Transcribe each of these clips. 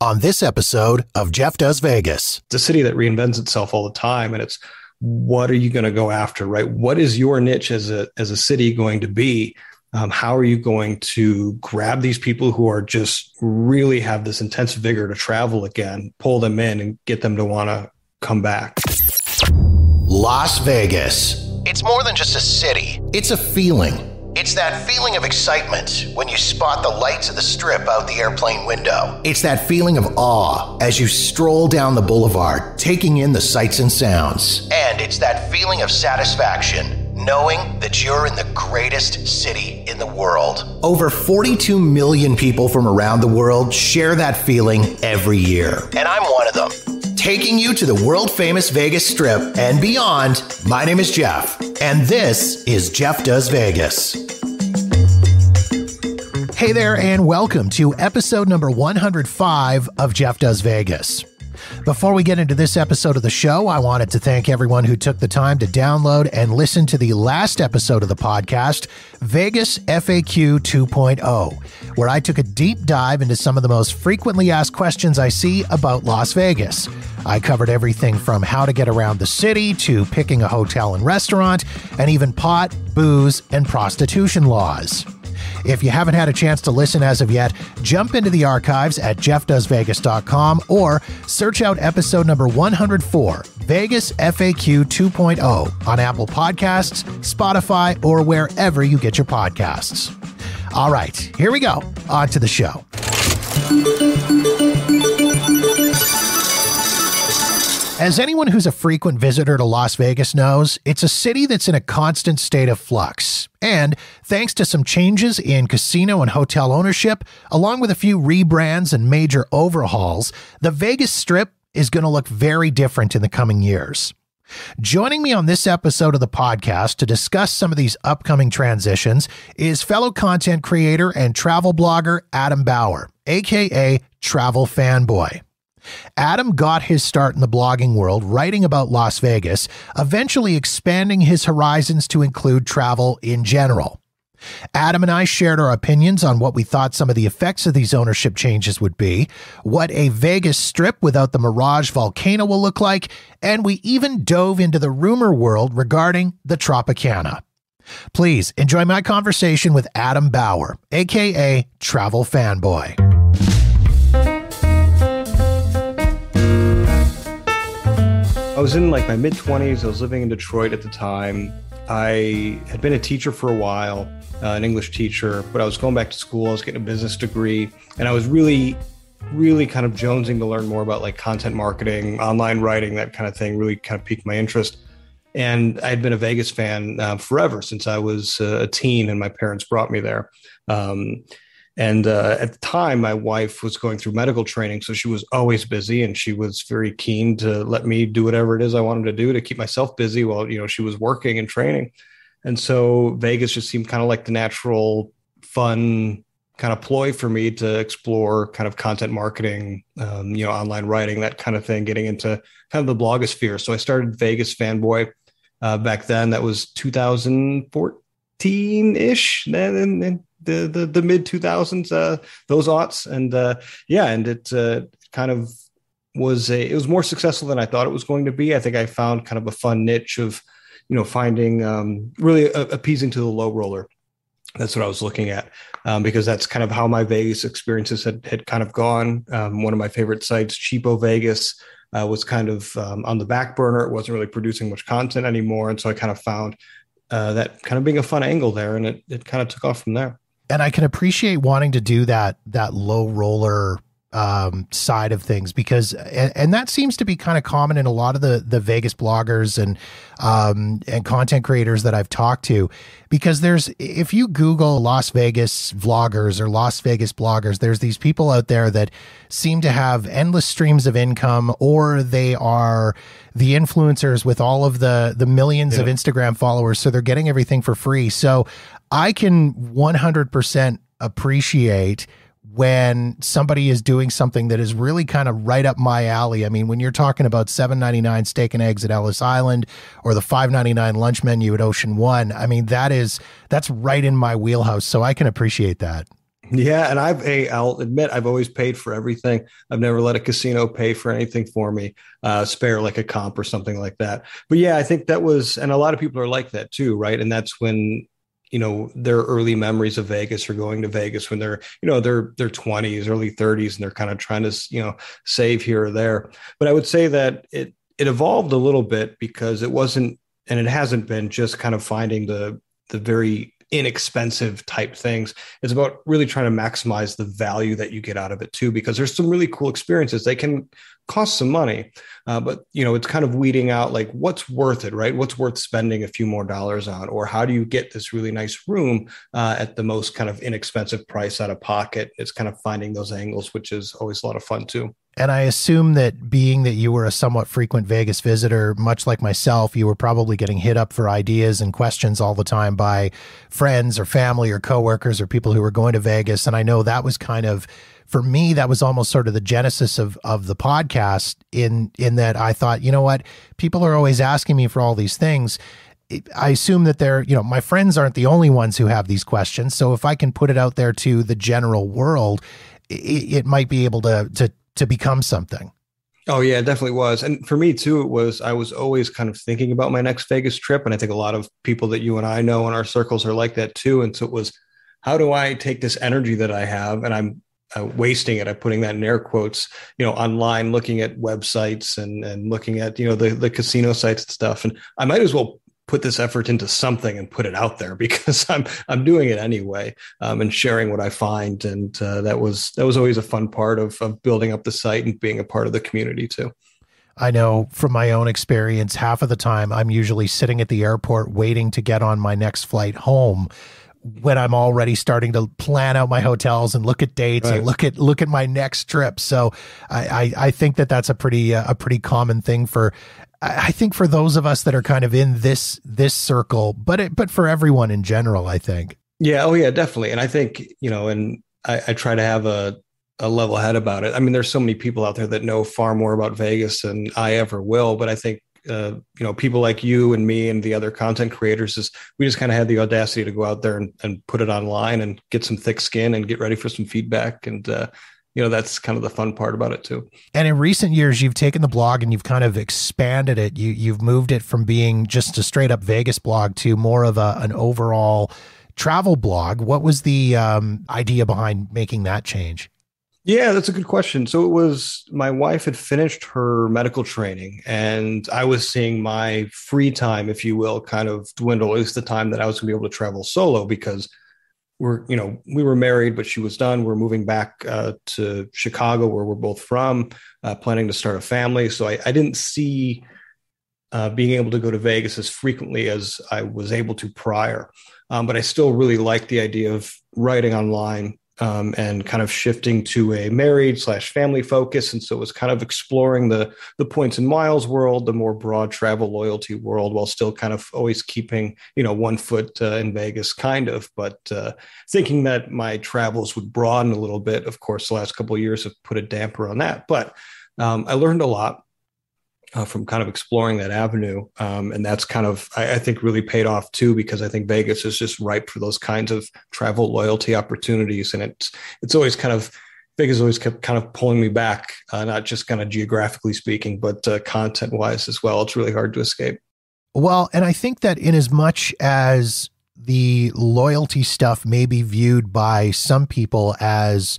on this episode of Jeff Does Vegas. It's a city that reinvents itself all the time, and it's what are you going to go after, right? What is your niche as a city going to be? How are you going to grab these people who are just really have this intense vigor to travel again, pull them in and get them to want to come back? Las Vegas. It's more than just a city. It's a feeling. It's that feeling of excitement when you spot the lights of the strip out the airplane window. It's that feeling of awe as you stroll down the boulevard, taking in the sights and sounds. And it's that feeling of satisfaction, knowing that you're in the greatest city in the world. Over 42 million people from around the world share that feeling every year. And I'm one of them. Taking you to the world-famous Vegas Strip and beyond, my name is Jeff, and this is Jeff Does Vegas. Hey there, and welcome to episode number 105 of Jeff Does Vegas. Before we get into this episode of the show, I wanted to thank everyone who took the time to download and listen to the last episode of the podcast, Vegas FAQ 2.0, where I took a deep dive into some of the most frequently asked questions I see about Las Vegas. I covered everything from how to get around the city to picking a hotel and restaurant, and even pot, booze, and prostitution laws. If you haven't had a chance to listen as of yet, jump into the archives at jeffdoesvegas.com or search out episode number 104, Vegas FAQ 2.0, on Apple Podcasts, Spotify, or wherever you get your podcasts. All right, here we go. On to the show. As anyone who's a frequent visitor to Las Vegas knows, it's a city that's in a constant state of flux. And thanks to some changes in casino and hotel ownership, along with a few rebrands and major overhauls, the Vegas Strip is going to look very different in the coming years. Joining me on this episode of the podcast to discuss some of these upcoming transitions is fellow content creator and travel blogger Adam Bauer, aka Travel Fanboy. Adam got his start in the blogging world writing about Las Vegas, eventually expanding his horizons to include travel in general. Adam and I shared our opinions on what we thought some of the effects of these ownership changes would be, what a Vegas Strip without the Mirage volcano will look like, and we even dove into the rumor world regarding the Tropicana. Please enjoy my conversation with Adam Bauer, aka Travel Fanboy. I was in like my mid-20s. I was living in Detroit at the time. I had been a teacher for a while, an English teacher, but I was going back to school. I was getting a business degree, and I was really kind of jonesing to learn more about like content marketing, online writing, that kind of thing. Really kind of piqued my interest. And I had been a Vegas fan forever since I was a teen, and my parents brought me there. And at the time, my wife was going through medical training, so she was always busy, and she was very keen to let me do whatever it is I wanted to do to keep myself busy while, she was working and training. And so Vegas just seemed kind of like the natural, fun kind of ploy for me to explore kind of content marketing, online writing, that kind of thing, getting into kind of the blogosphere. So I started Vegas Fanboy back then. That was 2014-ish, then the mid 2000s, those aughts. And it kind of was it was more successful than I thought it was going to be. I think I found kind of a fun niche of, finding really appeasing to the low roller. That's what I was looking at, because that's kind of how my Vegas experiences had kind of gone. One of my favorite sites, Cheapo Vegas, was kind of on the back burner. It wasn't really producing much content anymore. And so I kind of found that kind of being a fun angle there, and it kind of took off from there. And I can appreciate wanting to do that low roller side of things, because and that seems to be kind of common in a lot of the Vegas bloggers and content creators that I've talked to, because if you Google Las Vegas vloggers or Las Vegas bloggers, there's these people out there that seem to have endless streams of income, or they are the influencers with all of the millions of Instagram followers. So they're getting everything for free. So I can 100% appreciate when somebody is doing something that is really kind of right up my alley. I mean, when you're talking about $7.99 steak and eggs at Ellis Island or the $5.99 lunch menu at Ocean One, I mean, that's right in my wheelhouse. So I can appreciate that. Yeah, and I'll admit I've always paid for everything. I've never let a casino pay for anything for me, spare like a comp or something like that. But yeah, I think that was, and a lot of people are like that too, right? And that's when, their early memories of Vegas or going to Vegas when they're, their 20s, early 30s, and they're kind of trying to, save here or there. But I would say that it evolved a little bit because it wasn't, and it hasn't been just kind of finding the very inexpensive type things. It's about really trying to maximize the value that you get out of it too, because there's some really cool experiences. They can cost some money, but it's kind of weeding out like what's worth it, right? What's worth spending a few more dollars on, or how do you get this really nice room at the most kind of inexpensive price out of pocket? It's kind of finding those angles, which is always a lot of fun too. And I assume that being that you were a somewhat frequent Vegas visitor, much like myself, you were probably getting hit up for ideas and questions all the time by friends or family or coworkers or people who were going to Vegas. And I know that was kind of, for me, that was almost sort of the genesis of the podcast in that I thought, you know what, people are always asking me for all these things. I assume that they're, my friends aren't the only ones who have these questions. So if I can put it out there to the general world, it might be able to become something. Oh yeah, it definitely was. And for me too, I was always kind of thinking about my next Vegas trip. And I think a lot of people that you and I know in our circles are like that too. And so it was, how do I take this energy that I have and I'm wasting it? I'm putting that in air quotes, online, looking at websites and looking at, the casino sites and stuff. And I might as well put this effort into something and put it out there because I'm doing it anyway, and sharing what I find. And that was always a fun part of building up the site and being a part of the community too. I know from my own experience, half of the time I'm usually sitting at the airport waiting to get on my next flight home when I'm already starting to plan out my hotels and look at dates and look at my next trip. So I think that's a pretty common thing I think for those of us that are kind of in this circle, but for everyone in general, I think. Yeah. Oh yeah, definitely. And I think, and I try to have a level head about it. I mean, there's so many people out there that know far more about Vegas than I ever will, but I think, people like you and me and the other content creators we just kind of had the audacity to go out there and put it online and get some thick skin and get ready for some feedback. And, that's kind of the fun part about it too. And in recent years, you've taken the blog and you've kind of expanded it. You've moved it from being just a straight up Vegas blog to more of an overall travel blog. What was the idea behind making that change? Yeah, that's a good question. So it was, my wife had finished her medical training and I was seeing my free time, if you will, kind of dwindle. At least the time that I was going to be able to travel solo because we were married, but she was done. We're moving back to Chicago, where we're both from, planning to start a family. So I didn't see being able to go to Vegas as frequently as I was able to prior. But I still really liked the idea of writing online and kind of shifting to a married/family focus. And so it was kind of exploring the points and miles world, the more broad travel loyalty world, while still kind of always keeping, one foot in Vegas kind of, but thinking that my travels would broaden a little bit. Of course, the last couple of years have put a damper on that, but I learned a lot from kind of exploring that avenue. And that's kind of, I think, really paid off too, because I think Vegas is just ripe for those kinds of travel loyalty opportunities. And it's always kind of, Vegas always kept kind of pulling me back, not just kind of geographically speaking, but content wise as well. It's really hard to escape. Well, and I think that in as much as the loyalty stuff may be viewed by some people as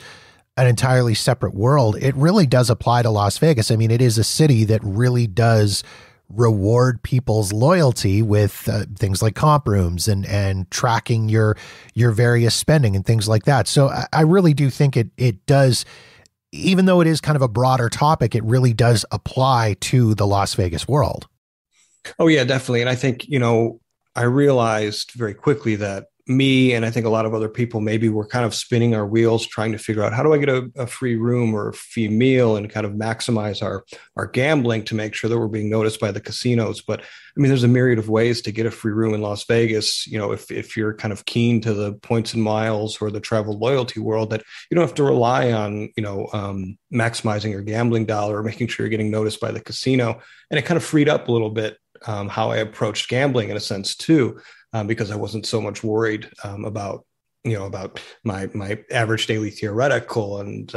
an entirely separate world, it really does apply to Las Vegas. I mean, it is a city that really does reward people's loyalty with things like comp rooms and tracking your various spending and things like that. So I really do think it does, even though it is kind of a broader topic, it really does apply to the Las Vegas world. Oh yeah, definitely. And I think, I realized very quickly that me and I think a lot of other people maybe were kind of spinning our wheels trying to figure out, how do I get a free room or a free meal and kind of maximize our gambling to make sure that we're being noticed by the casinos. But I mean, there's a myriad of ways to get a free room in Las Vegas. If you're kind of keen to the points and miles or the travel loyalty world, that you don't have to rely on, maximizing your gambling dollar or making sure you're getting noticed by the casino. And it kind of freed up a little bit how I approached gambling in a sense too. Because I wasn't so much worried about about my average daily theoretical and,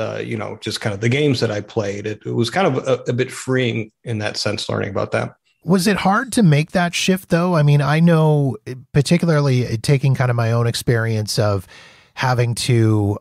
just kind of the games that I played. It was kind of a bit freeing in that sense, learning about that. Was it hard to make that shift though? I mean, I know particularly taking kind of my own experience of having to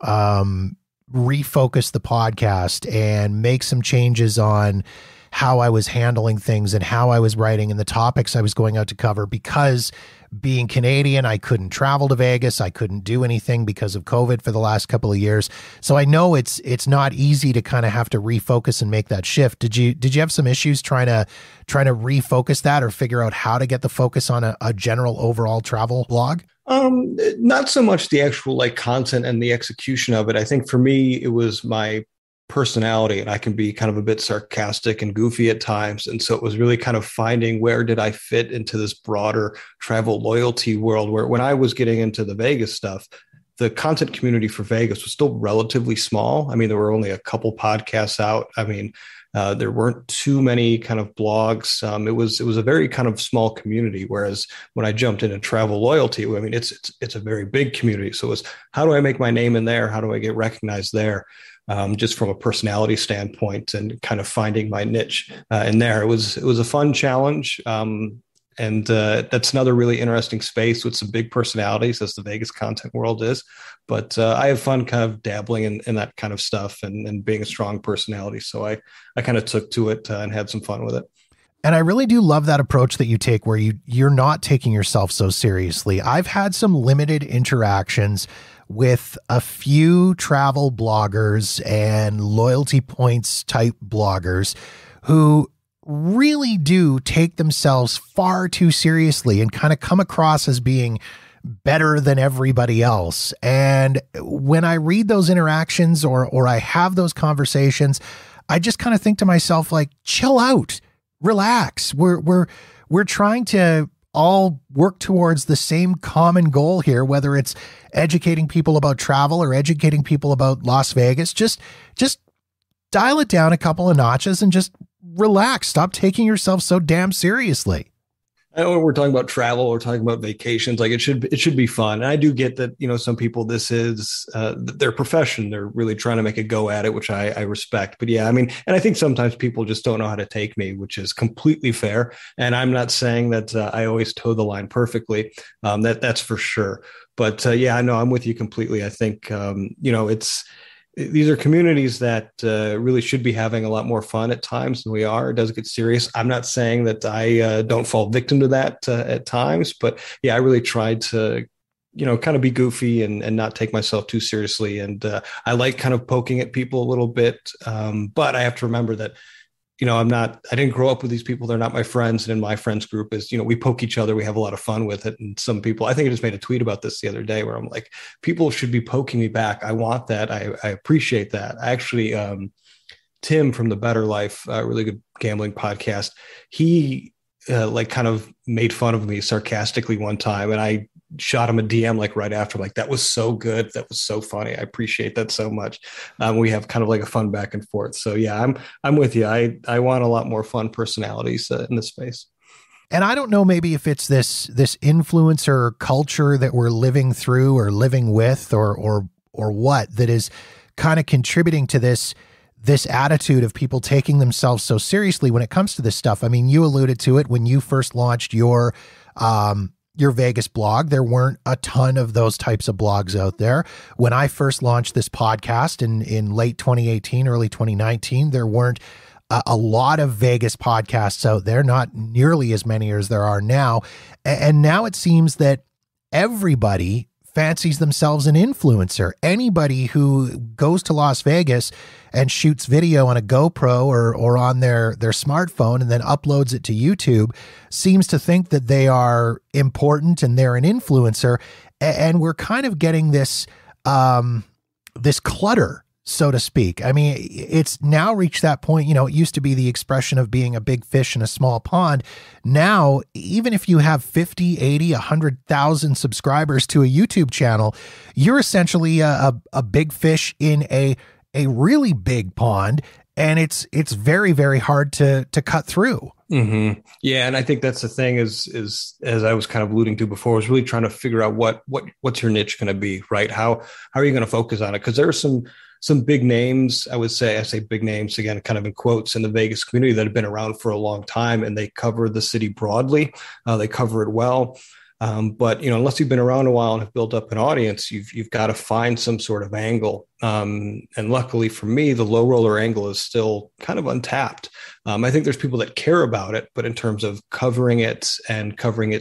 refocus the podcast and make some changes on how I was handling things and how I was writing and the topics I was going out to cover, because being Canadian, I couldn't travel to Vegas. I couldn't do anything because of COVID for the last couple of years. So I know it's not easy to kind of have to refocus and make that shift. Did you have some issues trying to refocus that or figure out how to get the focus on a general overall travel blog? Not so much the actual content and the execution of it. I think for me, it was my personality, and I can be kind of a bit sarcastic and goofy at times. And so it was really kind of finding where did I fit into this broader travel loyalty world, where when I was getting into the Vegas stuff, the content community for Vegas was still relatively small. I mean, there were only a couple podcasts out. I mean, there weren't too many kind of blogs. It was a very kind of small community. Whereas when I jumped into travel loyalty, I mean, it's a very big community. So it was, how do I make my name in there? How do I get recognized there? Just from a personality standpoint and kind of finding my niche in there. It was a fun challenge. And that's another really interesting space with some big personalities, as the Vegas content world is. But I have fun kind of dabbling in that kind of stuff and being a strong personality. So I kind of took to it and had some fun with it. And I really do love that approach that you take, where you're not taking yourself so seriously. I've had some limited interactions with a few travel bloggers and loyalty points type bloggers who really do take themselves far too seriously and kind of come across as being better than everybody else. And when I read those interactions or I have those conversations, I just kind of think to myself, like, chill out, relax. We're trying to all work towards the same common goal here, whether it's educating people about travel or educating people about Las Vegas. Just dial it down a couple of notches and just relax. Stop taking yourself so damn seriously. I know when we're talking about travel, we're talking about vacations, like it should be fun. And I do get that, some people, this is their profession. They're really trying to make a go at it, which I respect. But yeah, I mean, and I think sometimes people just don't know how to take me, which is completely fair. And I'm not saying that I always toe the line perfectly. That's for sure. But yeah, no, I'm with you completely. I think, these are communities that really should be having a lot more fun at times than we are. It does get serious. I'm not saying that I don't fall victim to that at times, but yeah, I really tried to, kind of be goofy and not take myself too seriously. And I like kind of poking at people a little bit. But I have to remember that, I didn't grow up with these people. They're not my friends. And in my friends group is, we poke each other. We have a lot of fun with it. And some people, I think I just made a tweet about this the other day where I'm like, people should be poking me back. I want that. I appreciate that. I actually, Tim from The Better Life, a really good gambling podcast, he kind of made fun of me sarcastically one time. And I shot him a DM right after, that was so good. That was so funny. I appreciate that so much. We have kind of a fun back and forth. So yeah, I'm with you. I want a lot more fun personalities in this space. And I don't know, maybe if it's this influencer culture that we're living through or living with or what that is kind of contributing to this attitude of people taking themselves so seriously when it comes to this stuff. I mean, you alluded to it when you first launched your Vegas blog. There weren't a ton of those types of blogs out there. When I first launched this podcast in late 2018, early 2019, there weren't a lot of Vegas podcasts out there, not nearly as many as there are now. And now it seems that everybody fancies themselves an influencer. Anybody who goes to Las Vegas and shoots video on a GoPro or on their smartphone and then uploads it to YouTube seems to think that they are important and they're an influencer. And we're kind of getting this clutter, so to speak. I mean, it's now reached that point, it used to be the expression of being a big fish in a small pond. Now, even if you have 50, 80, 100,000 subscribers to a YouTube channel, you're essentially a big fish in a really big pond. And it's very, very hard to cut through. Yeah, and I think that's the thing is as I was kind of alluding to before, was really trying to figure out what's your niche going to be, right? How are you going to focus on it? Because there are some big names, I say big names again, kind of in quotes, in the Vegas community that have been around for a long time, and they cover the city broadly. They cover it well. But unless you've been around a while and have built up an audience, you've got to find some sort of angle. And luckily for me, the low roller angle is still kind of untapped. I think there's people that care about it, but in terms of covering it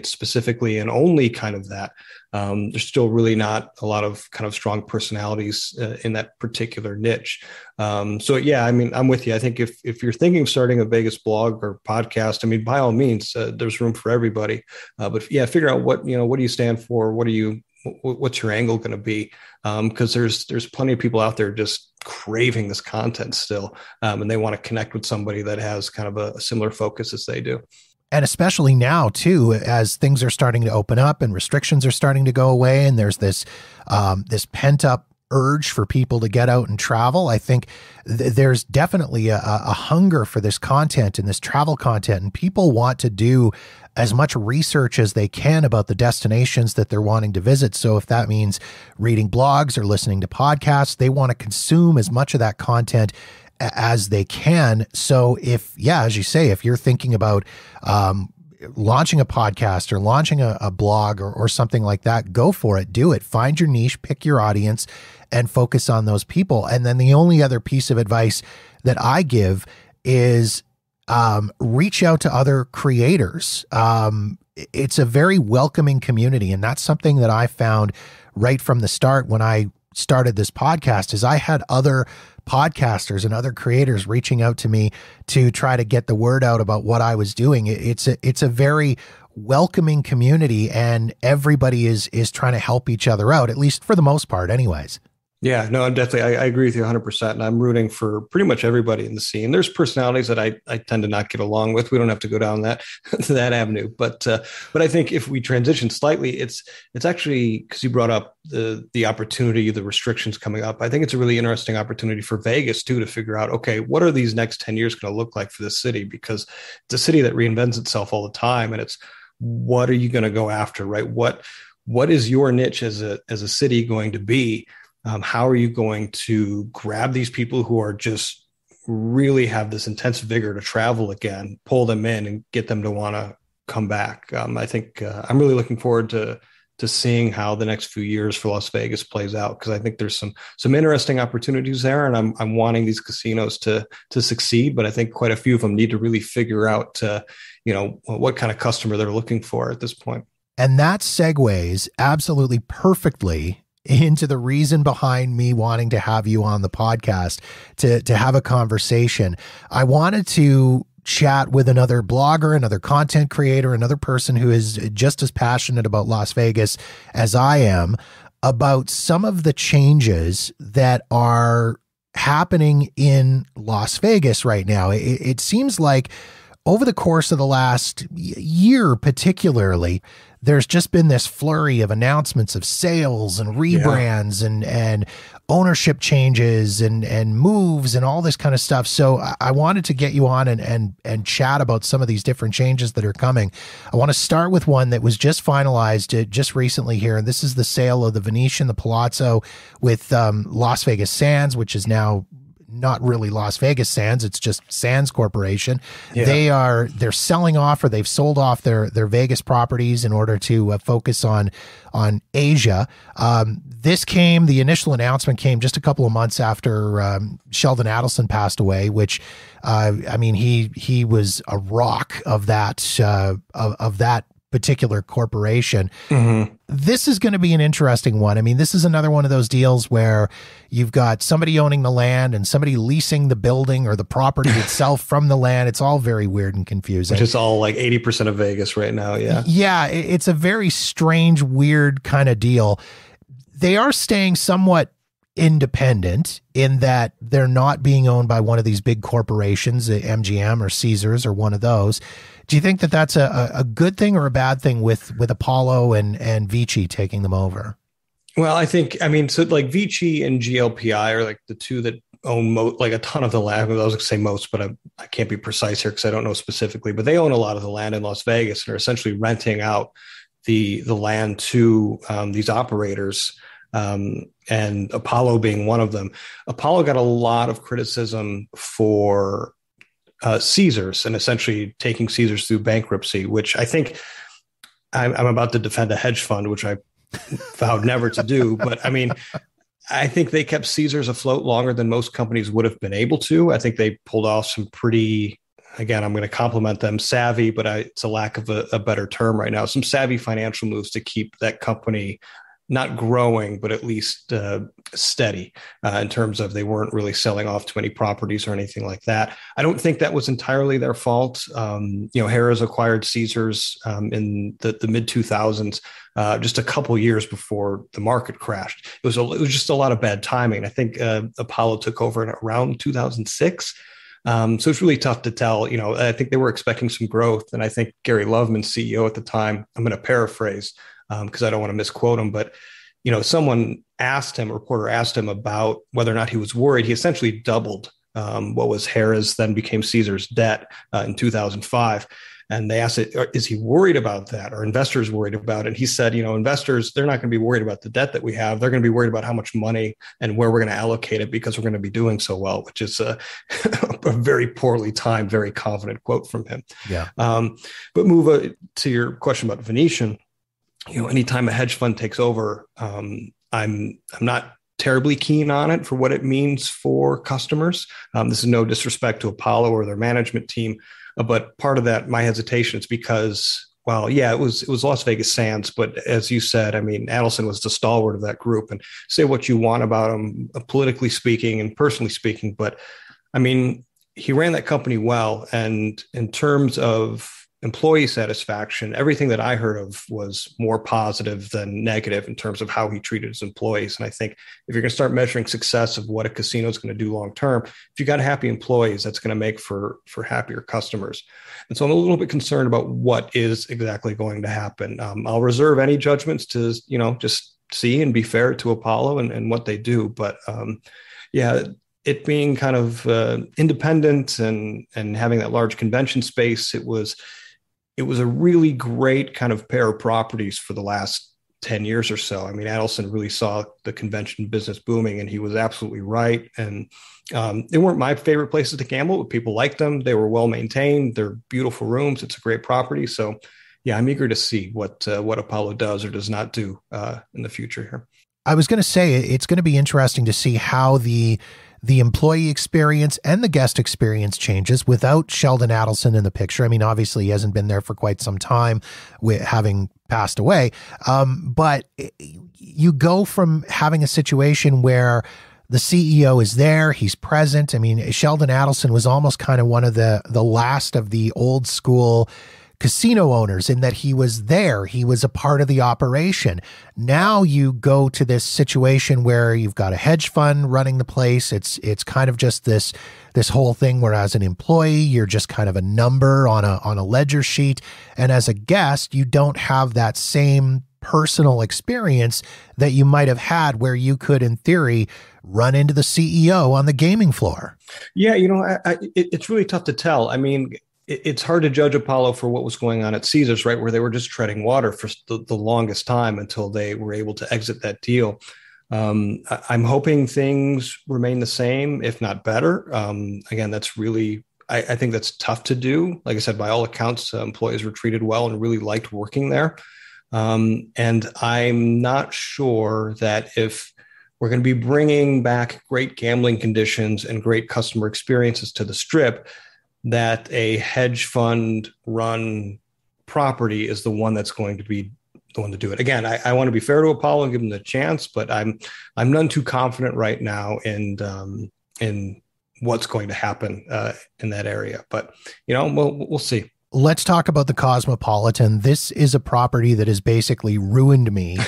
specifically and only kind of that, there's still really not a lot of kind of strong personalities in that particular niche. So yeah, I mean, I'm with you. I think if you're thinking of starting a Vegas blog or podcast, I mean, by all means, there's room for everybody. But yeah, figure out what do you stand for? What's your angle going to be? Because there's plenty of people out there just craving this content still, and they want to connect with somebody that has kind of a similar focus as they do. And especially now too, as things are starting to open up and restrictions are starting to go away, and there's this pent up urge for people to get out and travel. I think there's definitely a hunger for this content and this travel content, and people want to do as much research as they can about the destinations that they're wanting to visit. So if that means reading blogs or listening to podcasts, they want to consume as much of that content as they can. So as you say, if you're thinking about launching a podcast or launching a blog or something like that, go for it, do it, find your niche, pick your audience, and focus on those people. And then the only other piece of advice that I give is reach out to other creators. It's a very welcoming community. And that's something that I found right from the start when I started this podcast, is I had other podcasters and other creators reaching out to me to try to get the word out about what I was doing. It's a very welcoming community, and everybody is trying to help each other out, at least for the most part anyways. Yeah, no, definitely. I agree with you 100%. And I'm rooting for pretty much everybody in the scene. There's personalities that I tend to not get along with. We don't have to go down that avenue. But I think if we transition slightly, it's actually, because you brought up the opportunity, the restrictions coming up. I think it's a really interesting opportunity for Vegas too, to figure out, okay, what are these next 10 years going to look like for this city? Because it's a city that reinvents itself all the time. And it's, what are you going to go after, right? What is your niche as a city going to be? How are you going to grab these people who are just really have this intense vigor to travel again, pull them in and get them to want to come back? I think I'm really looking forward to seeing how the next few years for Las Vegas plays out, because I think there's some interesting opportunities there, and I'm wanting these casinos to succeed, but I think quite a few of them need to really figure out what kind of customer they're looking for at this point. And that segues absolutely perfectly into the reason behind me wanting to have you on the podcast to have a conversation. I wanted to chat with another blogger, another content creator, another person who is just as passionate about Las Vegas as I am, about some of the changes that are happening in Las Vegas right now. It seems like over the course of the last year, particularly, there's just been this flurry of announcements of sales and rebrands and ownership changes and moves and all this kind of stuff. So I wanted to get you on and chat about some of these different changes that are coming. I want to start with one that was just finalized just recently here. And this is the sale of the Venetian, the Palazzo, with Las Vegas Sands, which is now not really Las Vegas Sands, it's just Sands Corporation. Yeah. They're selling off, or they've sold off their Vegas properties in order to focus on Asia. The initial announcement came just a couple of months after Sheldon Adelson passed away, which he was a rock of that particular corporation. Mm-hmm. This is going to be an interesting one. I mean, this is another one of those deals where you've got somebody owning the land and somebody leasing the building or the property itself from the land. It's all very weird and confusing. Which is all like 80% of Vegas right now. Yeah. Yeah. It's a very strange, weird kind of deal. They are staying somewhat independent in that they're not being owned by one of these big corporations, MGM or Caesars or one of those. Do you think that that's a good thing or a bad thing with Apollo and Vici taking them over? Well, so like Vici and GLPI are like the two that own like a ton of the land. I was going to say most, but I can't be precise here because I don't know specifically. But they own a lot of the land in Las Vegas and are essentially renting out the land to these operators, and Apollo being one of them. Apollo got a lot of criticism for Caesars and essentially taking Caesars through bankruptcy, which I think I'm about to defend a hedge fund, which I vowed never to do. But I mean, I think they kept Caesars afloat longer than most companies would have been able to. I think they pulled off some pretty, again, I'm going to compliment them, savvy, but it's a lack of a better term right now, some savvy financial moves to keep that company not growing, but at least steady in terms of they weren't really selling off too many properties or anything like that. I don't think that was entirely their fault. Harrah's acquired Caesars in the mid 2000s, just a couple years before the market crashed. It was just a lot of bad timing. I think Apollo took over in around 2006. So it's really tough to tell. I think they were expecting some growth, and I think Gary Loveman, CEO at the time, I'm going to paraphrase, because I don't want to misquote him, but someone asked him, a reporter asked him about whether or not he was worried. He essentially doubled what was Harrah's, then became Caesar's debt in 2005. And they asked, is he worried about that? Are investors worried about it? And he said, investors, they're not going to be worried about the debt that we have. They're going to be worried about how much money and where we're going to allocate it because we're going to be doing so well, which is a very poorly timed, very confident quote from him. Yeah. But move to your question about Venetian. Anytime a hedge fund takes over, I'm not terribly keen on it for what it means for customers. This is no disrespect to Apollo or their management team, but part of that, my hesitation, is because, well, yeah, it was Las Vegas Sands, but as you said, I mean, Adelson was the stalwart of that group, and say what you want about him, politically speaking and personally speaking, but I mean, he ran that company well, and in terms of employee satisfaction, everything that I heard of was more positive than negative in terms of how he treated his employees. And I think if you're going to start measuring success of what a casino is going to do long term, if you got happy employees, that's going to make for happier customers. And so I'm a little bit concerned about what is exactly going to happen. I'll reserve any judgments to just see and be fair to Apollo and what they do. But it being kind of independent and having that large convention space, it was a really great kind of pair of properties for the last 10 years or so. I mean, Adelson really saw the convention business booming, and he was absolutely right. And they weren't my favorite places to gamble, but people liked them. They were well maintained. They're beautiful rooms. It's a great property. So yeah, I'm eager to see what Apollo does or does not do in the future here. I was going to say, it's going to be interesting to see how the employee experience and the guest experience changes without Sheldon Adelson in the picture. I mean, obviously he hasn't been there for quite some time, with having passed away. But you go from having a situation where the CEO is there, he's present. I mean, Sheldon Adelson was almost kind of one of the last of the old school casino owners in that he was there. He was a part of the operation. Now you go to this situation where you've got a hedge fund running the place. It's kind of just this whole thing where as an employee, you're just kind of a number on a ledger sheet. And as a guest, you don't have that same personal experience that you might have had where you could, in theory, run into the CEO on the gaming floor. Yeah, it's really tough to tell. I mean, it's hard to judge Apollo for what was going on at Caesars, right, where they were just treading water for the longest time until they were able to exit that deal. I'm hoping things remain the same, if not better. Again, that's really, I think that's tough to do. Like I said, by all accounts, employees were treated well and really liked working there. And I'm not sure that if we're going to be bringing back great gambling conditions and great customer experiences to the Strip, that a hedge fund run property is the one that's going to be the one to do it. Again, I want to be fair to Apollo and give them the chance, but I'm none too confident right now in what's going to happen in that area. But we'll see. Let's talk about the Cosmopolitan. This is a property that has basically ruined me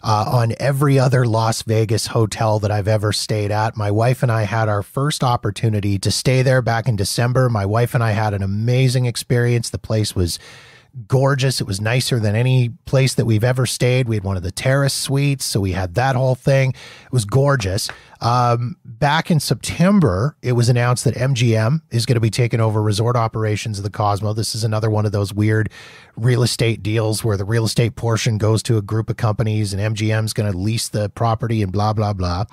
on every other Las Vegas hotel that I've ever stayed at. My wife and I had our first opportunity to stay there back in December. My wife and I had an amazing experience. The place was gorgeous. It was nicer than any place that we've ever stayed. We had one of the terrace suites, so we had that whole thing. It was gorgeous. Back in September, it was announced that MGM is going to be taking over resort operations of the Cosmo. This is another one of those weird real estate deals where the real estate portion goes to a group of companies and MGM is going to lease the property and blah, blah, blah.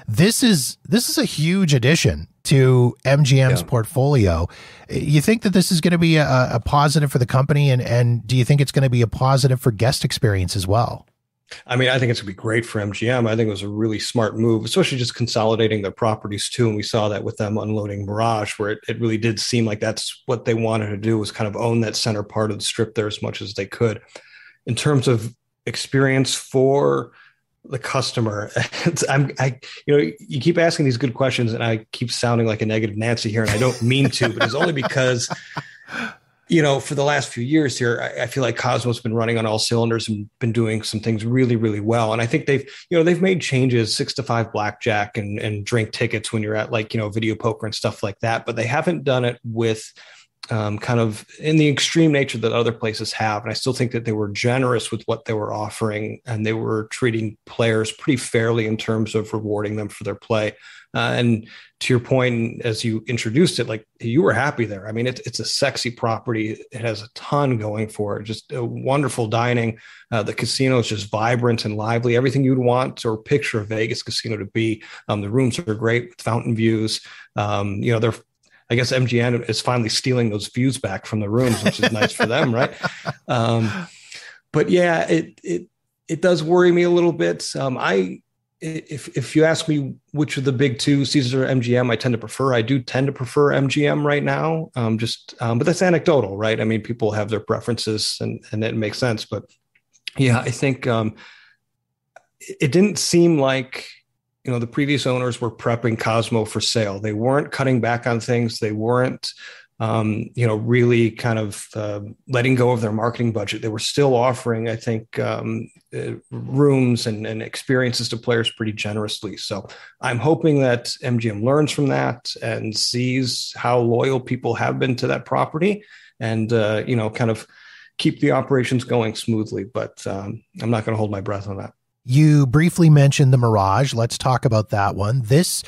This is a huge addition to MGM's portfolio. You think that this is going to be a positive for the company, and do you think it's going to be a positive for guest experience as well? I mean, I think it's going to be great for MGM. I think it was a really smart move, especially just consolidating their properties too. And we saw that with them unloading Mirage, where it really did seem like that's what they wanted to do, was kind of own that center part of the strip there as much as they could. In terms of experience for the customer, you keep asking these good questions and I keep sounding like a negative Nancy here, and I don't mean to, but it's only because for the last few years here, I feel like Cosmo's been running on all cylinders and been doing some things really, really well. And I think they've made changes, 6 to 5 blackjack and drink tickets when you're at video poker and stuff like that. But they haven't done it with kind of in the extreme nature that other places have. And I still think that they were generous with what they were offering, and they were treating players pretty fairly in terms of rewarding them for their play. And to your point, as you introduced it, like, you were happy there. I mean, it's a sexy property. It has a ton going for it. Just a wonderful dining. The casino is just vibrant and lively. Everything you'd want or picture a Vegas casino to be. The rooms are great with fountain views. I guess MGM is finally stealing those views back from the rooms, which is nice for them, right? But yeah, it does worry me a little bit. If you ask me which of the big two, Caesars or MGM, I do tend to prefer MGM right now. But that's anecdotal, right? I mean, people have their preferences, and it makes sense. But yeah, I think it didn't seem like the previous owners were prepping Cosmo for sale. They weren't cutting back on things. They weren't really kind of letting go of their marketing budget. They were still offering, I think, rooms and experiences to players pretty generously. So I'm hoping that MGM learns from that and sees how loyal people have been to that property, and kind of keep the operations going smoothly. But I'm not going to hold my breath on that. You briefly mentioned the Mirage. Let's talk about that one. This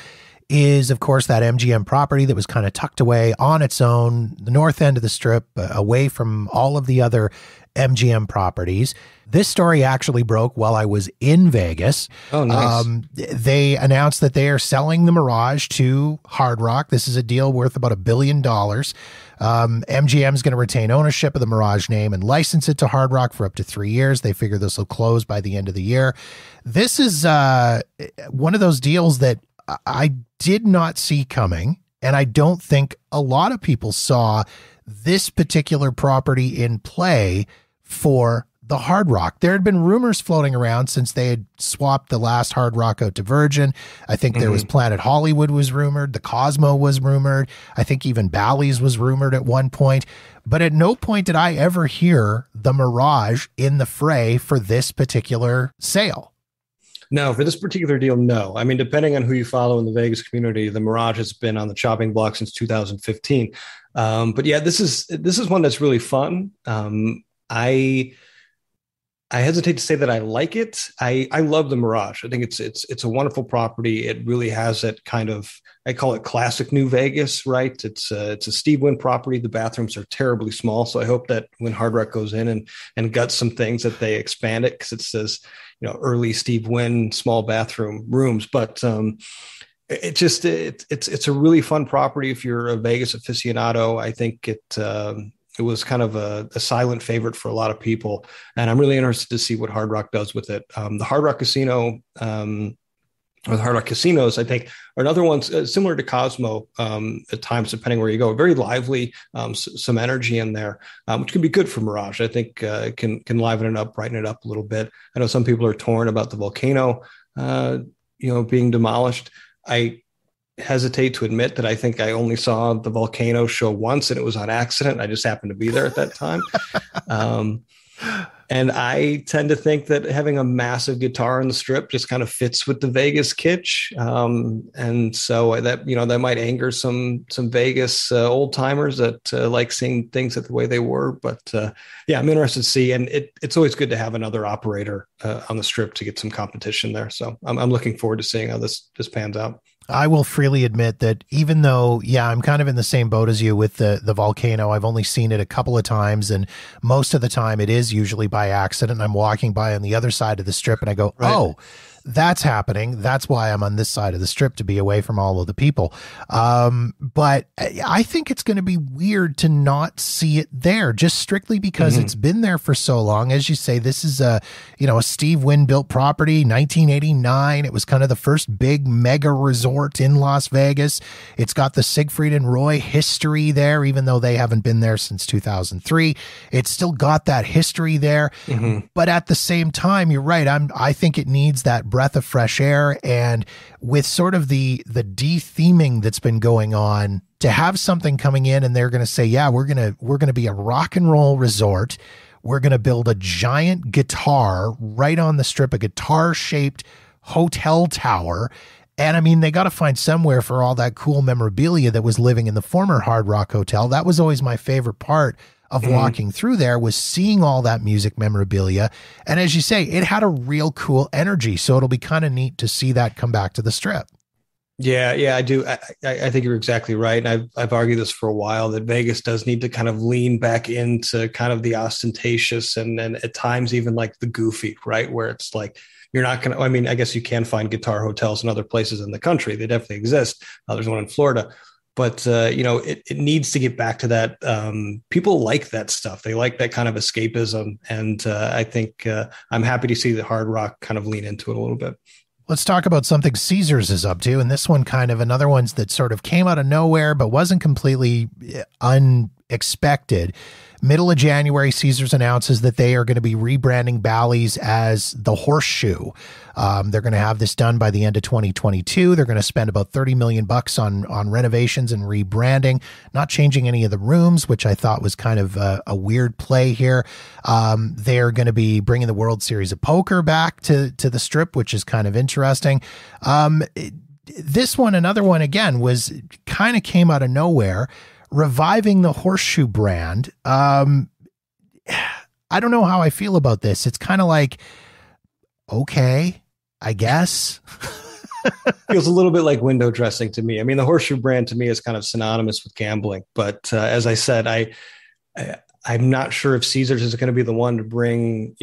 is, of course, that MGM property that was kind of tucked away on its own, the north end of the strip, away from all of the other MGM properties. This story actually broke while I was in Vegas. Oh, nice. They announced that they are selling the Mirage to Hard Rock. This is a deal worth about $1 billion. MGM is going to retain ownership of the Mirage name and license it to Hard Rock for up to 3 years. They figure this will close by the end of the year. This is one of those deals that I did not see coming, and I don't think a lot of people saw this particular property in play for the Hard Rock. There had been rumors floating around since they had swapped the last Hard Rock out to Virgin. I think there was Planet Hollywood was rumored. The Cosmo was rumored. I think even Bally's was rumored at one point. But at no point did I ever hear the Mirage in the fray for this particular sale. No, for this particular deal, no. I mean, depending on who you follow in the Vegas community, the Mirage has been on the chopping block since 2015. But yeah, this is one that's really fun. I hesitate to say that I like it. I love the Mirage. I think it's a wonderful property. It really has that kind of, I call it classic New Vegas, right? It's a Steve Wynn property. The bathrooms are terribly small. So I hope that when Hard Rock goes in and guts some things, that they expand it, because it says, early Steve Wynn small bathroom rooms. But it's a really fun property if you're a Vegas aficionado. I think it was kind of a silent favorite for a lot of people. And I'm really interested to see what Hard Rock does with it. The Hard Rock Casino, or the Hard Rock Casinos, I think, are another one similar to Cosmo at times, depending where you go. Very lively, some energy in there, which can be good for Mirage. I think can liven it up, brighten it up a little bit. I know some people are torn about the volcano, being demolished. I hesitate to admit that I think I only saw the volcano show once, and it was on accident. I just happened to be there at that time. And I tend to think that having a massive guitar on the Strip just kind of fits with the Vegas kitsch. And so that, that might anger some Vegas old timers that like seeing things the way they were. But yeah, I'm interested to see. And it's always good to have another operator on the Strip to get some competition there. So I'm looking forward to seeing how this pans out. I will freely admit that even though, yeah, I'm kind of in the same boat as you with the volcano. I've only seen it a couple of times, and most of the time it is usually by accident. I'm walking by on the other side of the Strip and I go, right. Oh, that's happening. That's why I'm on this side of the Strip, to be away from all of the people. But I think it's going to be weird to not see it there, just strictly because it's been there for so long. As you say, this is a Steve Wynn built property, 1989. It was kind of the first big mega resort in Las Vegas. It's got the Siegfried and Roy history there, even though they haven't been there since 2003. It's still got that history there. But at the same time, you're right. I think it needs that breath of fresh air, and with sort of the de-theming that's been going on, to have something coming in and they're going to say, yeah, we're going to be a rock and roll resort. We're going to build a giant guitar right on the Strip, a guitar shaped hotel tower. And I mean, they got to find somewhere for all that cool memorabilia that was living in the former Hard Rock Hotel. That was always my favorite part of walking through there, was seeing all that music memorabilia. And as you say, it had a real cool energy. So it'll be kind of neat to see that come back to the Strip. Yeah, I do. I think you're exactly right. And I've argued this for a while, that Vegas does need to kind of lean back into kind of the ostentatious and at times even like the goofy, right? Where it's like, you're not going to, I mean, I guess you can find guitar hotels in other places in the country. They definitely exist. There's one in Florida. But, it needs to get back to that. People like that stuff. They like that kind of escapism. And I think I'm happy to see the Hard Rock kind of lean into it a little bit. Let's talk about something Caesars is up to. And this one kind of another one that sort of came out of nowhere, but wasn't completely unexpected. Middle of January, Caesars announces that they are going to be rebranding Bally's as the Horseshoe. They're going to have this done by the end of 2022. They're going to spend about $30 million on renovations and rebranding, not changing any of the rooms, which I thought was kind of a weird play here. They're going to be bringing the World Series of Poker back to the Strip, which is kind of interesting. This one, another one again, was kind of came out of nowhere. Reviving the Horseshoe brand. I don't know how I feel about this. It's kind of like, okay, I guess. Feels a little bit like window dressing to me. I mean, the Horseshoe brand to me is kind of synonymous with gambling. But as I said, I'm not sure if Caesars is going to be the one to bring,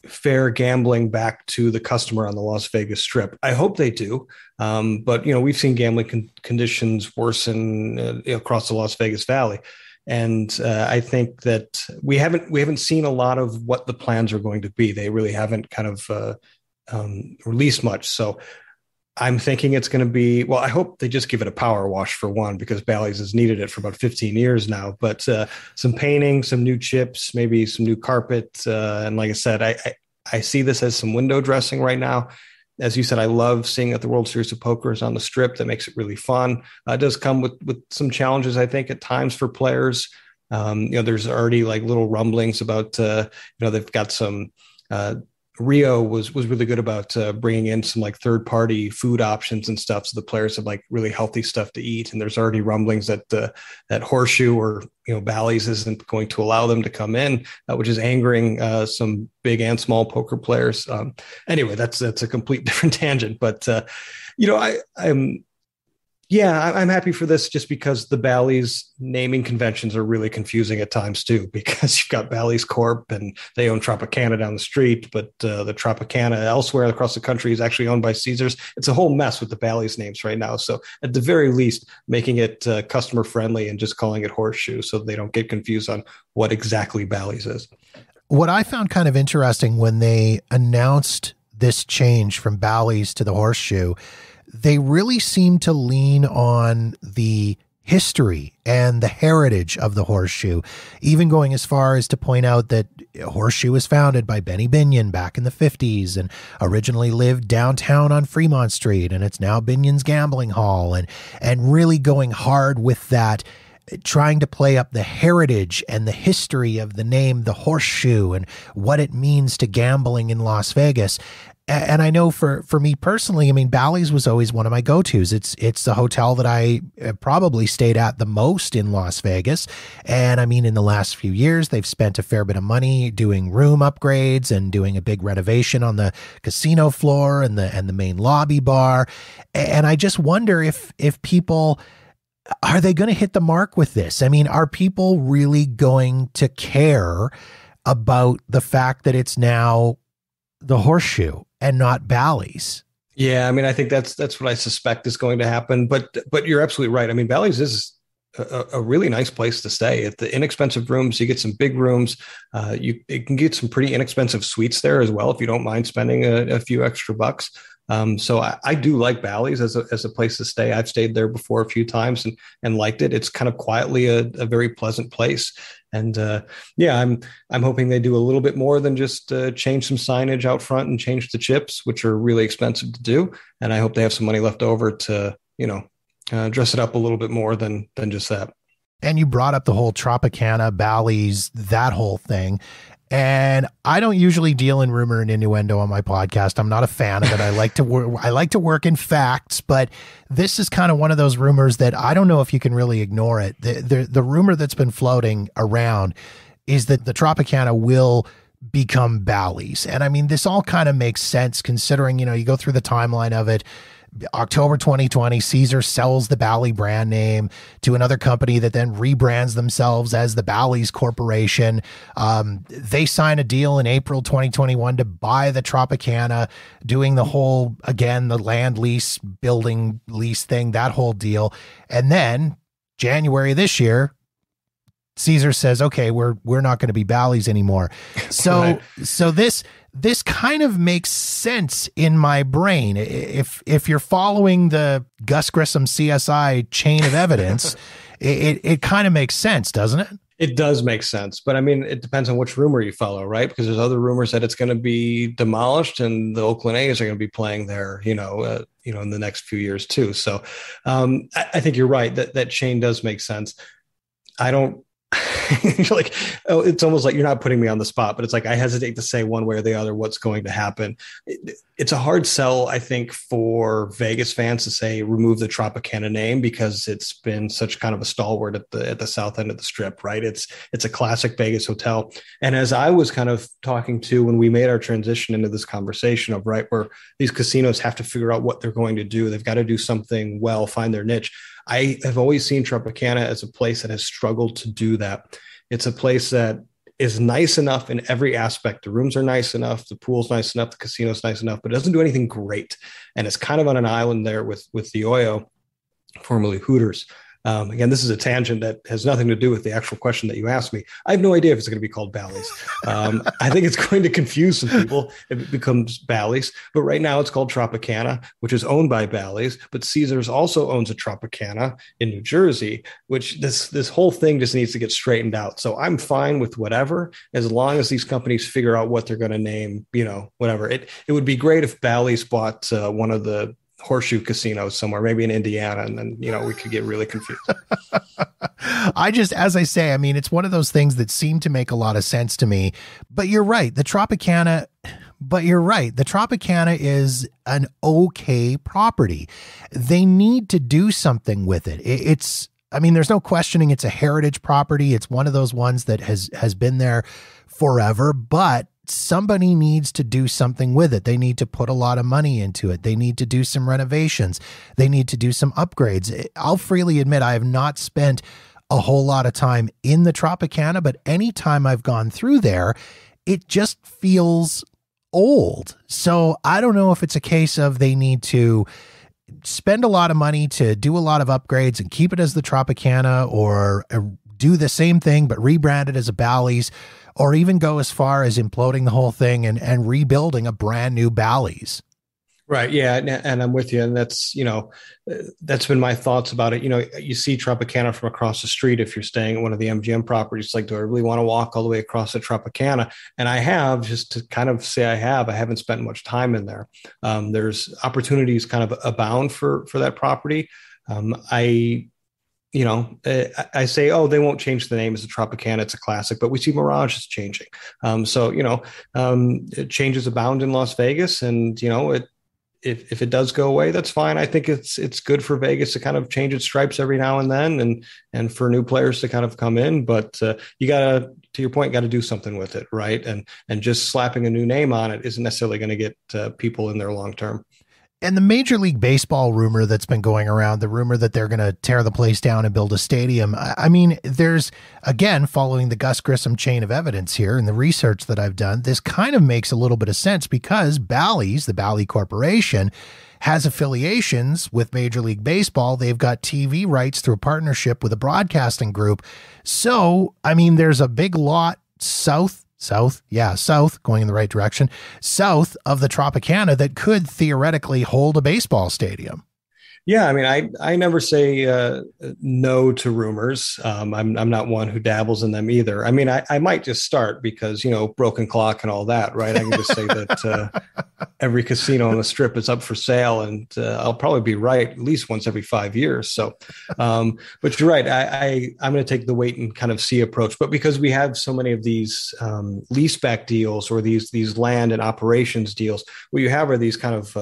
fair gambling back to the customer on the Las Vegas Strip. I hope they do. But, we've seen gambling conditions worsen across the Las Vegas Valley. And I think that we haven't seen a lot of what the plans are going to be. They really haven't kind of released much. So I'm thinking it's going to be, well, I hope they just give it a power wash for one, because Bally's has needed it for about 15 years now, but some painting, some new chips, maybe some new carpet. And like I said, I see this as some window dressing right now. As you said, I love seeing that the World Series of Poker is on the Strip. That makes it really fun. It does come with some challenges, I think, at times for players. There's already like little rumblings about, they've got some, Rio was really good about bringing in some like third-party food options and stuff, so the players have like really healthy stuff to eat. And there's already rumblings that that Horseshoe or Bally's isn't going to allow them to come in, which is angering some big and small poker players. Anyway, that's a complete different tangent, but I'm happy for this, just because the Bally's naming conventions are really confusing at times too, because you've got Bally's Corp and they own Tropicana down the street, but the Tropicana elsewhere across the country is actually owned by Caesars. It's a whole mess with the Bally's names right now. So at the very least, making it customer friendly and just calling it Horseshoe so they don't get confused on what exactly Bally's is. What I found kind of interesting when they announced this change from Bally's to the Horseshoe, they really seem to lean on the history and the heritage of the Horseshoe, even going as far as to point out that Horseshoe was founded by Benny Binion back in the 50s and originally lived downtown on Fremont Street, and it's now Binion's Gambling Hall, and really going hard with that. trying to play up the heritage and the history of the name, the Horseshoe, and what it means to gambling in Las Vegas. And I know for me personally, I mean, Bally's was always one of my go-tos. It's the hotel that I probably stayed at the most in Las Vegas. And I mean, in the last few years, they've spent a fair bit of money doing room upgrades and doing a big renovation on the casino floor and the main lobby bar. And I just wonder if people, are they going to hit the mark with this? I mean, are people really going to care about the fact that it's now the Horseshoe and not Bally's? Yeah, I mean, I think that's what I suspect is going to happen. But you're absolutely right. I mean, Bally's is a really nice place to stay. At the inexpensive rooms, you get some big rooms. You can get some pretty inexpensive suites there as well if you don't mind spending a few extra bucks. So I do like Bally's as a place to stay. I've stayed there before a few times and liked it. It's kind of quietly a very pleasant place. And yeah, I'm hoping they do a little bit more than just change some signage out front and change the chips, which are really expensive to do. And I hope they have some money left over to, dress it up a little bit more than just that. And you brought up the whole Tropicana, Bally's, that whole thing. And I don't usually deal in rumor and innuendo on my podcast. I'm not a fan of it. I like to work in facts, but this is kind of one of those rumors that I don't know if you can really ignore it. The rumor that's been floating around is that the Tropicana will become Bally's. And I mean, this all kind of makes sense considering, you go through the timeline of it. October 2020, Caesar sells the Bally brand name to another company that then rebrands themselves as the Bally's Corporation. They sign a deal in April 2021 to buy the Tropicana, doing the whole, again, the land lease, building lease thing, that whole deal. And then January this year, Caesar says, okay, we're not going to be Bally's anymore. So, right. So this kind of makes sense in my brain. If you're following the Gus Grissom CSI chain of evidence, it kind of makes sense, doesn't it? It does make sense. But I mean, it depends on which rumor you follow, right? Because there's other rumors that it's going to be demolished and the Oakland A's are going to be playing there, in the next few years too. So I think you're right. That chain does make sense. I don't, like, it's almost like you're not putting me on the spot, but it's like I hesitate to say one way or the other what's going to happen. It's a hard sell, I think, for Vegas fans to say remove the Tropicana name because it's been such kind of a stalwart at the south end of the strip, right? It's a classic Vegas hotel. And as I was kind of talking to when we made our transition into this conversation of right where these casinos have to figure out what they're going to do, they've got to do something well, find their niche. I have always seen Tropicana as a place that has struggled to do that. It's a place that is nice enough in every aspect. The rooms are nice enough, the pool's nice enough, the casino's nice enough, but it doesn't do anything great. And it's kind of on an island there with the Oyo, formerly Hooters. Again, this is a tangent that has nothing to do with the actual question that you asked me. I have no idea if it's going to be called Bally's. I think it's going to confuse some people if it becomes Bally's. But right now it's called Tropicana, which is owned by Bally's. But Caesars also owns a Tropicana in New Jersey, which this whole thing just needs to get straightened out. So I'm fine with whatever, as long as these companies figure out what they're going to name, whatever. It would be great if Bally's bought one of the Horseshoe casinos somewhere, maybe in Indiana, and then we could get really confused. As I say, I mean, it's one of those things that seem to make a lot of sense to me. But you're right, the Tropicana is an okay property. They need to do something with it. There's no questioning it's a heritage property. It's one of those ones that has been there forever, but somebody needs to do something with it. They need to put a lot of money into it. They need to do some renovations. They need to do some upgrades. I'll freely admit I have not spent a whole lot of time in the Tropicana, but anytime I've gone through there, it just feels old. So I don't know if it's a case of they need to spend a lot of money to do a lot of upgrades and keep it as the Tropicana, or do the same thing but rebrand it as a Bally's, or even go as far as imploding the whole thing and rebuilding a brand new Bally's. Right. Yeah. And I'm with you. And that's, that's been my thoughts about it. You see Tropicana from across the street. If you're staying at one of the MGM properties, like, do I really want to walk all the way across the Tropicana? And I have, just to kind of say I haven't spent much time in there. There's opportunities kind of abound for that property. I say, oh, they won't change the name as the Tropicana. It's a classic, but we see Mirage is changing. Changes abound in Las Vegas, and if it does go away, that's fine. I think it's good for Vegas to kind of change its stripes every now and then, and for new players to kind of come in. But you gotta, to your point, got to do something with it, right? And just slapping a new name on it isn't necessarily going to get people in there long term. And the Major League Baseball rumor that's been going around, the rumor that they're going to tear the place down and build a stadium. I mean, there's, again, following the Gus Grissom chain of evidence here and the research that I've done, this kind of makes a little bit of sense because Bally's, the Bally Corporation, has affiliations with Major League Baseball. They've got TV rights through a partnership with a broadcasting group. So, I mean, there's a big lot south, going in the right direction, south of the Tropicana that could theoretically hold a baseball stadium. Yeah, I mean, I never say no to rumors. I'm not one who dabbles in them either. I mean, I might just start because, broken clock and all that, right? I can just say that every casino on the Strip is up for sale, and I'll probably be right at least once every 5 years. So, but you're right. I'm going to take the wait and kind of see approach. But because we have so many of these leaseback deals or these land and operations deals, what you have are these kind of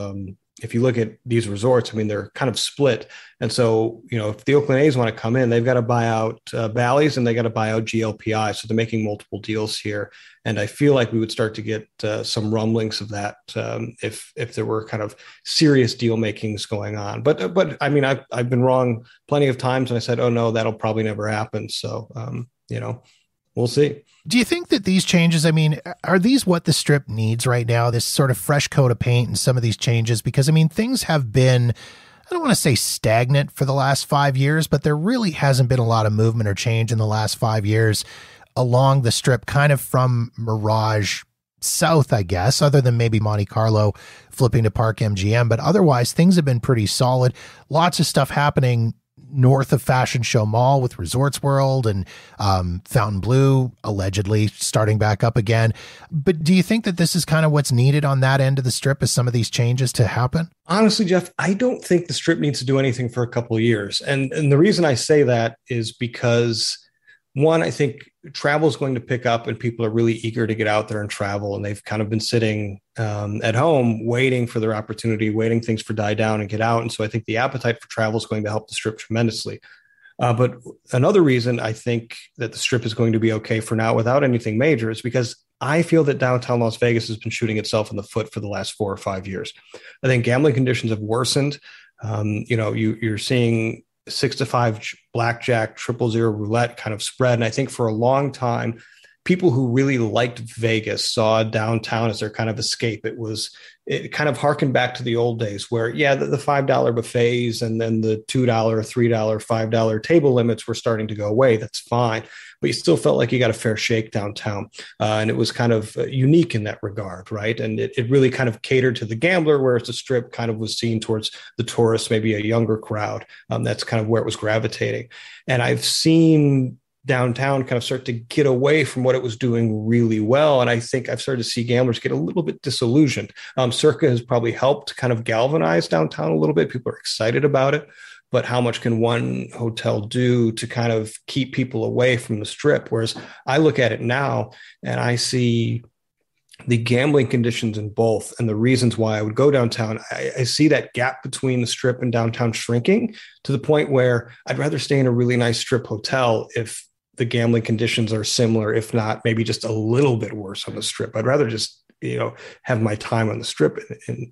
if you look at these resorts, I mean, they're kind of split. And so, if the Oakland A's want to come in, they've got to buy out Bally's and they got to buy out GLPI. So they're making multiple deals here. And I feel like we would start to get some rumblings of that if there were kind of serious deal makings going on. But I mean, I've been wrong plenty of times, and I said, oh no, that'll probably never happen. So, we'll see. Do you think that these changes, I mean, are these what the Strip needs right now? This sort of fresh coat of paint and some of these changes? Because, I mean, things have been, I don't want to say stagnant for the last 5 years, but there really hasn't been a lot of movement or change in the last 5 years along the Strip, kind of from Mirage south, I guess, other than maybe Monte Carlo flipping to Park MGM. But otherwise, things have been pretty solid. Lots of stuff happening north of Fashion Show Mall with Resorts World and Fontainebleau allegedly starting back up again. But do you think that this is kind of what's needed on that end of the Strip, is some of these changes to happen? Honestly, Jeff, I don't think the Strip needs to do anything for a couple of years. And the reason I say that is because, one, I think travel is going to pick up and people are really eager to get out there and travel. And they've kind of been sitting at home waiting for their opportunity, waiting things for die down and get out. And so I think the appetite for travel is going to help the Strip tremendously. But another reason I think that the Strip is going to be okay for now without anything major is because I feel that downtown Las Vegas has been shooting itself in the foot for the last 4 or 5 years. I think gambling conditions have worsened. You're seeing 6-5 blackjack, 000 roulette kind of spread. And I think for a long time, people who really liked Vegas saw downtown as their kind of escape. It kind of harkened back to the old days where, the $5 buffets and then the $2, $3, $5 table limits were starting to go away. That's fine. But you still felt like you got a fair shake downtown. And it was kind of unique in that regard, right? And it really kind of catered to the gambler, whereas the Strip kind of was seen towards the tourists, maybe a younger crowd. That's kind of where it was gravitating. And I've seen downtown kind of start to get away from what it was doing really well. And I think I've started to see gamblers get a little bit disillusioned. Circa has probably helped kind of galvanize downtown a little bit. People are excited about it, but how much can one hotel do to kind of keep people away from the Strip? Whereas I look at it now and I see the gambling conditions in both and the reasons why I would go downtown. I see that gap between the Strip and downtown shrinking to the point where I'd rather stay in a really nice Strip hotel if the gambling conditions are similar, if not maybe just a little bit worse on the Strip. I'd rather just, have my time on the Strip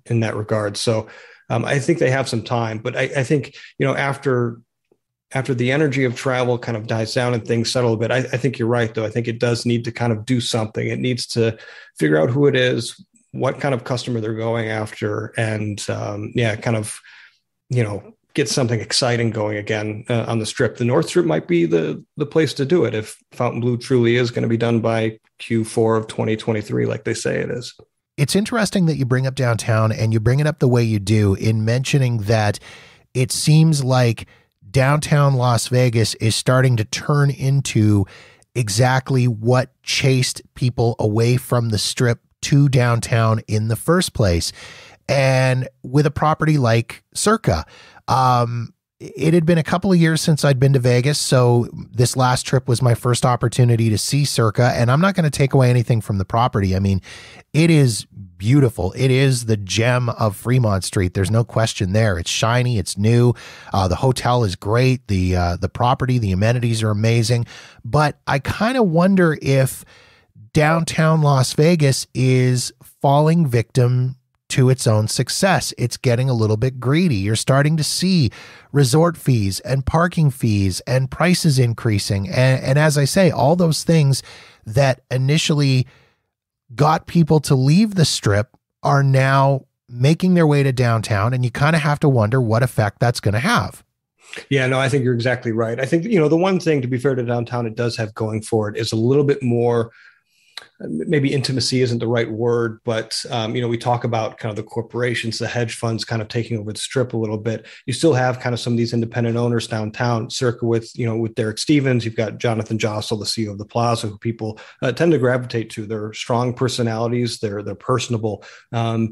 in that regard. So I think they have some time, but I think, after the energy of travel kind of dies down and things settle a bit, I think you're right, though. I think it does need to kind of do something. It needs to figure out who it is, what kind of customer they're going after, and get something exciting going again on the Strip. The North Strip might be the place to do it if Fontainebleau truly is going to be done by Q4 of 2023, like they say it is. It's interesting that you bring up downtown and you bring it up the way you do in mentioning that it seems like downtown Las Vegas is starting to turn into exactly what chased people away from the Strip to downtown in the first place. And with a property like Circa, it had been a couple of years since I'd been to Vegas, so this last trip was my first opportunity to see Circa, and I'm not going to take away anything from the property. I mean, it is beautiful. It is the gem of Fremont Street. There's no question there. It's shiny. It's new. The hotel is great. The property, the amenities are amazing. But I kind of wonder if downtown Las Vegas is falling victim to its own success. It's getting a little bit greedy. You're starting to see resort fees and parking fees and prices increasing. And as I say, all those things that initially got people to leave the strip are now making their way to downtown. And you kind of have to wonder what effect that's going to have. Yeah, no, I think you're exactly right. I think, the one thing, to be fair to downtown, it does have going for it is a little bit more, maybe intimacy isn't the right word, but, we talk about kind of the corporations, the hedge funds kind of taking over the strip a little bit. You still have kind of some of these independent owners downtown, Circa with Derek Stevens. You've got Jonathan Jostle, the CEO of the Plaza, who people tend to gravitate to. They're strong personalities. They're personable.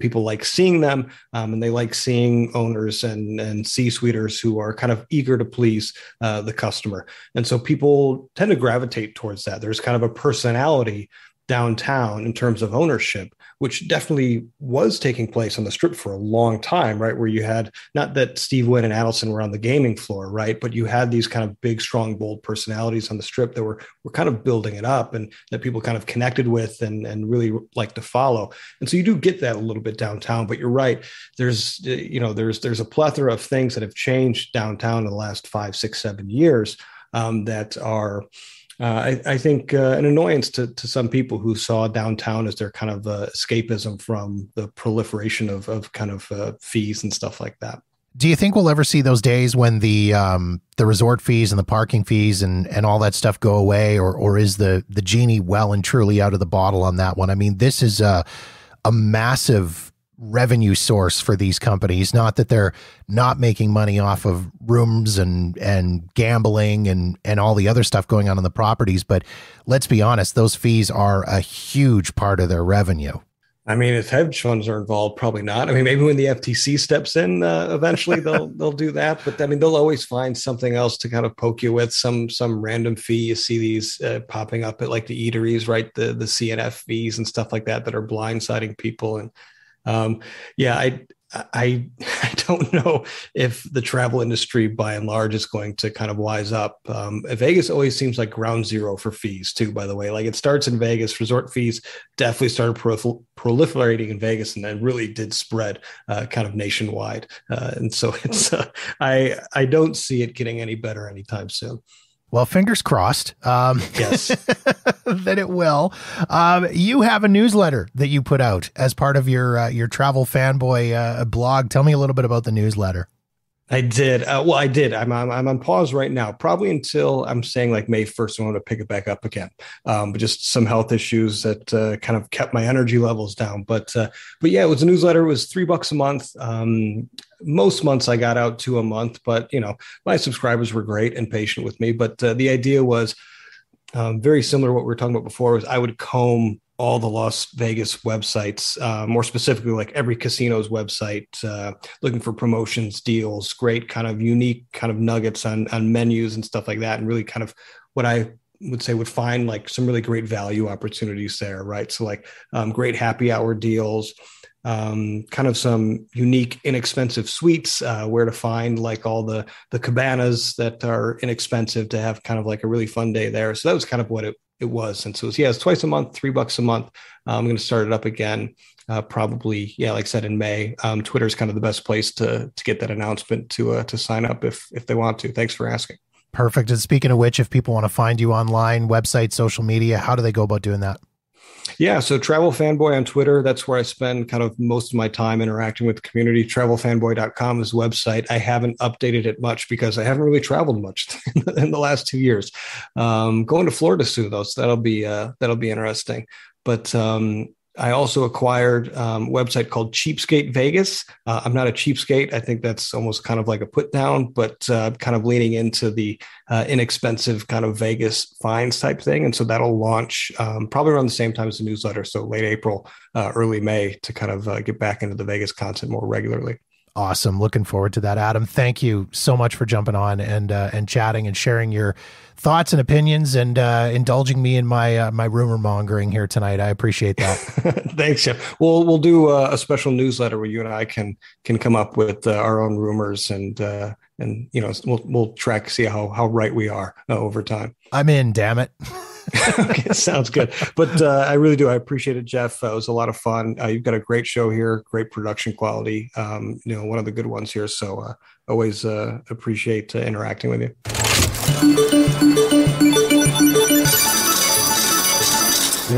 People like seeing them, and they like seeing owners and C-suiters who are kind of eager to please the customer. And so people tend to gravitate towards that. There's kind of a personality downtown in terms of ownership, which definitely was taking place on the strip for a long time, right? Where you had, not that Steve Wynn and Adelson were on the gaming floor, right? But you had these kind of big, strong, bold personalities on the strip that were kind of building it up and that people kind of connected with and really like to follow. And so you do get that a little bit downtown, but you're right. There's a plethora of things that have changed downtown in the last 5, 6, 7 years that are, I think, an annoyance to some people who saw downtown as their kind of escapism from the proliferation of kind of fees and stuff like that. Do you think we'll ever see those days when the resort fees and the parking fees and all that stuff go away, or is the genie well and truly out of the bottle on that one? I mean, this is a massive revenue source for these companies. Not that they're not making money off of rooms and gambling and all the other stuff going on the properties, but let's be honest, those fees are a huge part of their revenue. I mean, if hedge funds are involved, probably not. I mean, maybe when the FTC steps in, eventually they'll do that. But I mean, they'll always find something else to kind of poke you with, some random fee. You see these popping up at like the eateries, right? The CNF fees and stuff like that are blindsiding people. And I don't know if the travel industry by and large is going to kind of wise up. Vegas always seems like ground zero for fees too, by the way. Like, it starts in Vegas. Resort fees definitely started proliferating in Vegas and then really did spread kind of nationwide. And so it's I don't see it getting any better anytime soon. Well, fingers crossed. Yes, that it will. You have a newsletter that you put out as part of your Travel Fanboy blog. Tell me a little bit about the newsletter. I did. I did. I'm on pause right now, probably until I'm saying like May 1st. I want to pick it back up again. But just some health issues that kind of kept my energy levels down. But yeah, it was a newsletter. It was $3 a month. Most months I got out 2 a month, but my subscribers were great and patient with me. But the idea was very similar to what we were talking about before. Was I would comb all the Las Vegas websites, more specifically, like every casino's website, looking for promotions, deals, great kind of unique kind of nuggets on menus and stuff like that. And really kind of what I would say would find like some really great value opportunities there. Right. So like great happy hour deals, kind of some unique, inexpensive suites, where to find like all the cabanas that are inexpensive to have kind of like a really fun day there. So that was kind of what it was. And so it's twice a month, $3 a month. I'm going to start it up again, probably, like I said, in May. Twitter is kind of the best place to get that announcement to sign up if they want to. Thanks for asking. Perfect. And speaking of which, if people want to find you online, website, social media, how do they go about doing that? Yeah, so Travel Fanboy on Twitter, that's where I spend kind of most of my time interacting with the community. Travelfanboy.com is the website. I haven't updated it much because I haven't really traveled much in the last 2 years. Going to Florida soon, though, so that'll be interesting. But I also acquired a website called Cheapskate Vegas. I'm not a cheapskate. I think that's almost kind of like a put down, but kind of leaning into the inexpensive kind of Vegas finds type thing. And so that'll launch probably around the same time as the newsletter. So late April, early May, to kind of get back into the Vegas content more regularly. Awesome. Looking forward to that, Adam. Thank you so much for jumping on and chatting and sharing your thoughts and opinions and indulging me in my my rumor mongering here tonight. I appreciate that. Thanks, Jeff. We'll do a special newsletter where you and I can come up with our own rumors and we'll track, see how right we are over time. I'm in, damn it. Okay, sounds good. But I really do. I appreciate it, Jeff. It was a lot of fun. You've got a great show here, great production quality. One of the good ones here. So always appreciate interacting with you.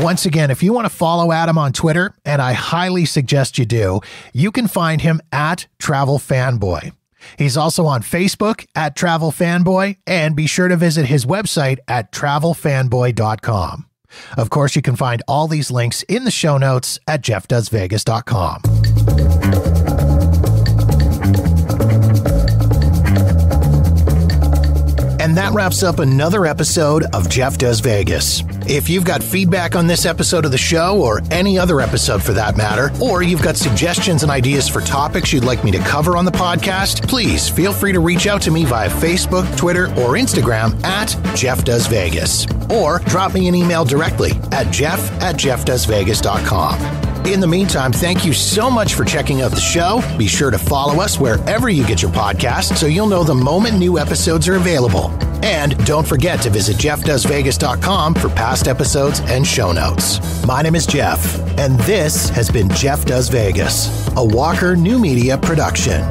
Once again, if you want to follow Adam on Twitter, and I highly suggest you do, you can find him at Travel Fanboy. He's also on Facebook at Travel Fanboy, and be sure to visit his website at travelfanboy.com. Of course, you can find all these links in the show notes at jeffdoesvegas.com. And that wraps up another episode of Jeff Does Vegas. If you've got feedback on this episode of the show, or any other episode for that matter, or you've got suggestions and ideas for topics you'd like me to cover on the podcast, please feel free to reach out to me via Facebook, Twitter, or Instagram at Jeff Does Vegas, or drop me an email directly at jeff@jeffdoesvegas.com. In the meantime, thank you so much for checking out the show. Be sure to follow us wherever you get your podcasts so you'll know the moment new episodes are available. And don't forget to visit jeffdoesvegas.com for past episodes and show notes. My name is Jeff, and this has been Jeff Does Vegas, a Walker New Media production.